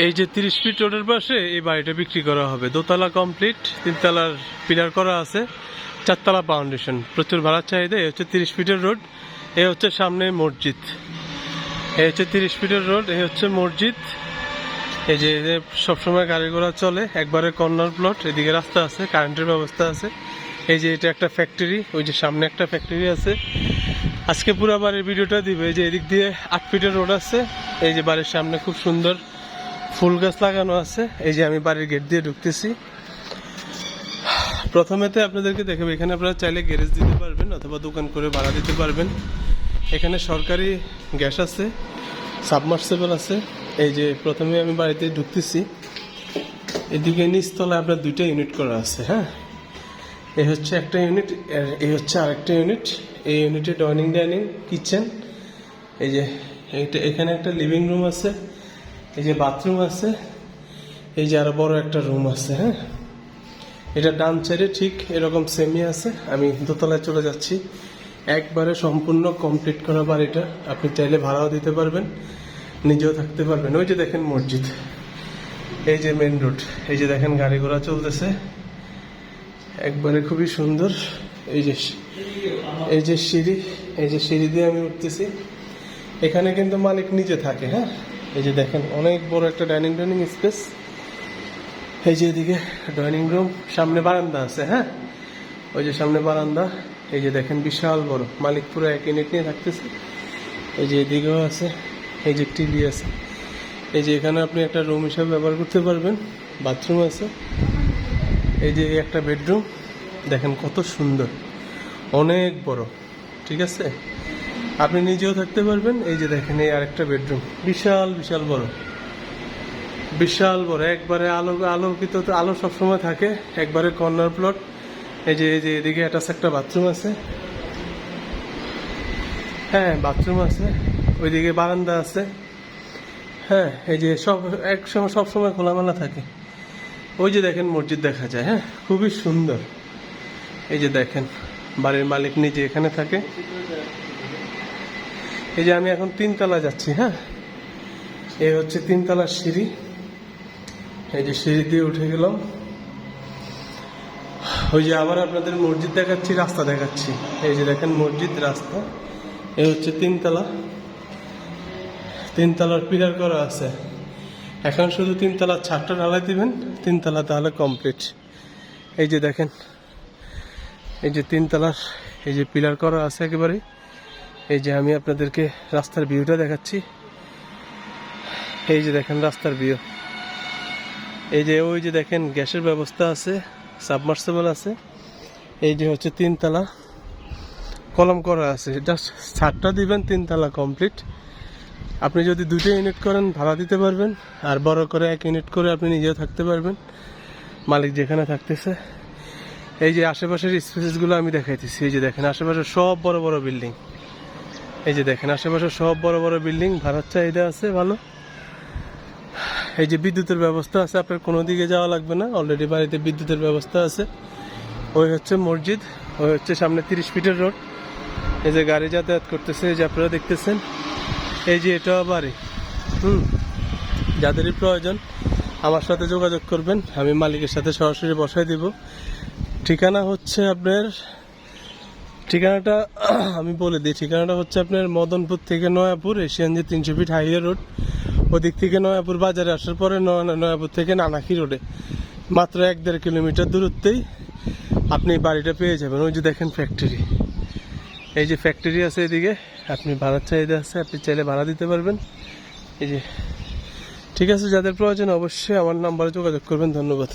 এই যে 30 ফিট রোডের পাশে এই বাড়িটা বিক্রি করা হবে। দোতলা কমপ্লিট, 3 তলার পিলার করা আছে, 4 তলা ফাউন্ডেশন, প্রচুর ভাড়ার চাহিদা। এই হচ্ছে 30 ফিটের রোড, এই হচ্ছে সামনে মসজিদ। এই হচ্ছে 30 ফিটের রোড, এই হচ্ছে মসজিদ। এই যে সবসময় গাড়ি ঘোড়া চলে, একবারে কর্নার প্লট, এদিকে রাস্তা আছে, কারেন্টের ব্যবস্থা আছে। এই যে এটা একটা ফ্যাক্টরি, ওই যে সামনে একটা ফ্যাক্টরি আছে। আজকে পুরো বাড়ির ভিডিওটা দিবে। এই যে এদিক দিয়ে 8 ফিটের রোড আছে। এই যে বাড়ির সামনে খুব সুন্দর ফুল গাছ লাগানো আছে। এই যে আমি বাড়ির গেট দিয়ে ঢুকতেছি। প্রথমেতে আপনাদেরকে দেখাবো, এখানে আপনারা চাইলে গ্যারেজ দিতে পারবেন অথবা দোকান করে ভাড়া দিতে পারবেন। এখানে সরকারি গ্যাস আছে, সাবমার্সিবল আছে। এই যে প্রথমে আমি বাড়িতে ঢুকতেছি, এদিকে নিচতলায় আপনার 2টা ইউনিট করা আছে। হ্যাঁ, এই হচ্ছে একটা ইউনিট, এই হচ্ছে আরেকটা ইউনিট। এই ইউনিটে ডাইনিং কিচেন। এই যে এখানে একটা লিভিং রুম আছে, এই যে বাথরুম আছে, এই যে আরো বড় একটা রুম আছে। হ্যাঁ, এটা ডান সাইডে ঠিক এরকম সেমি আছে। আমি দোতলায় চলে যাচ্ছি। একবারে সম্পূর্ণ কমপ্লিট করা বাড়িটা, আপনি চাইলে ভাড়াও দিতে পারবেন, নিজেও থাকতে পারবেন। ওই যে দেখেন মসজিদ, এই যে মেন রোড, এই যে দেখেন গাড়ি ঘোড়া চলতেছে, একবারে খুবই সুন্দর। এই যে সিঁড়ি, এই যে সিঁড়ি দিয়ে আমি উঠতেছি। এখানে কিন্তু মালিক নিজে থাকে। হ্যাঁ, এই যে দেখেন অনেক বড় একটা ডাইনিং স্পেস। এই যে এদিকে ডাইনিং রুম, সামনে বারান্দা আছে। হ্যাঁ, ওই যে সামনে বারান্দা। এই যে দেখেন বিশাল বড়, মালিক পুরো 1 ইউনিট নিয়ে থাকতেছে। এই যে এদিকেও আছে, এই যে টিভি আছে। এই যে এখানে আপনি একটা রুম হিসাবে ব্যবহার করতে পারবেন, বাথরুম আছে। এই যে একটা বেডরুম, দেখেন কত সুন্দর, অনেক বড়। ঠিক আছে, আপনি নিজেও থাকতে পারবেন। এই যে দেখেন এই আরেকটা বেডরুম, বিশাল বিশাল বড়, বিশাল বড়, একবারে আলোকিত। তো আলো সবসময় থাকে, একবারে কর্নার প্লট। এই যে এদিকে একটা বাথরুম আছে। হ্যাঁ, বাথরুম আছে, ওইদিকে বারান্দা আছে। হ্যাঁ, এই যে সবসময় খোলামেলা থাকে। ওই যে দেখেন মসজিদ দেখা যায়। হ্যাঁ, খুবই সুন্দর। এই যে দেখেন বাড়ির মালিক নিজে এখানে থাকে। এই যে আমি এখন 3 তলা যাচ্ছি। হ্যাঁ, এই হচ্ছে 3 তলার সিঁড়ি। এই যে সিঁড়ি দিয়ে উঠে গেলাম। ওই যে আবার আপনাদের মসজিদ দেখাচ্ছি, রাস্তা দেখাচ্ছি। এই যে দেখেন মসজিদ, রাস্তা। এই হচ্ছে 3 তলা, 3 তলার পিলার করা আছে। এখন শুধু 3 তলার ছাদটা ঢালাই দিবেন, 3 তলা তাহলে কমপ্লিট। এই যে দেখেন, এই যে 3 তলার এই যে পিলার করা আছে একেবারে। এই যে আমি আপনাদেরকে রাস্তার ভিউটা দেখাচ্ছি। এই যে দেখেন রাস্তার ভিউ। এই যে ওই যে দেখেন গ্যাসের ব্যবস্থা আছে, সাবমার্সিবল আছে। এই যে হচ্ছে 3 তলা, কলম করা আছে। জাস্ট ছাদটা দিবেন, 3 তলা কমপ্লিট। আপনি যদি 2টা ইউনিট করেন ভাড়া দিতে পারবেন, আর বড় করে 1 ইউনিট করে আপনি নিজেও থাকতে পারবেন, মালিক যেখানে থাকতেছে। এই যে আশেপাশের স্পেসেসগুলো আমি দেখাইতেছি। এই যে দেখেন আশেপাশে সব বড় বড় বিল্ডিং। এই যে দেখেন আশেপাশে সব বড় বড় বিল্ডিং, ভাড়ার চাহিদা আছে ভালো। এই যে বিদ্যুতের ব্যবস্থা আছে, আপনার কোনো দিকে যাওয়া লাগবে না, অলরেডি বাড়িতে বিদ্যুতের ব্যবস্থা আছে। ওই হচ্ছে মসজিদ, ওই হচ্ছে সামনে 30 ফিটের রোড। এই যে গাড়ি যাতায়াত করতেছে, এই যে আপনারা দেখতেছেন। এই যে এটাও বাড়ি। যাদেরই প্রয়োজন আমার সাথে যোগাযোগ করবেন, আমি মালিকের সাথে সরাসরি বসাই দিব। ঠিকানা হচ্ছে আপনার, ঠিকানাটা আমি বলে দিই। ঠিকানাটা হচ্ছে আপনার মদনপুর থেকে নয়াপুর, এশিয়ান যে 300 ফিট হাইওয়ে রোড, ওদিক থেকে নয়াপুর বাজারে আসার পরে নয়াপুর থেকে নানাকি রোডে মাত্র 1-1.5 কিলোমিটার দূরত্বেই আপনি বাড়িটা পেয়ে যাবেন। ওই যে দেখেন ফ্যাক্টরি, এই যে ফ্যাক্টরি আছে এদিকে। আপনি ভাড়ার চাহিদা আছে, আপনি চাইলে ভাড়া দিতে পারবেন। এই যে ঠিক আছে, যাদের প্রয়োজন অবশ্যই আমার নাম্বারে যোগাযোগ করবেন। ধন্যবাদ।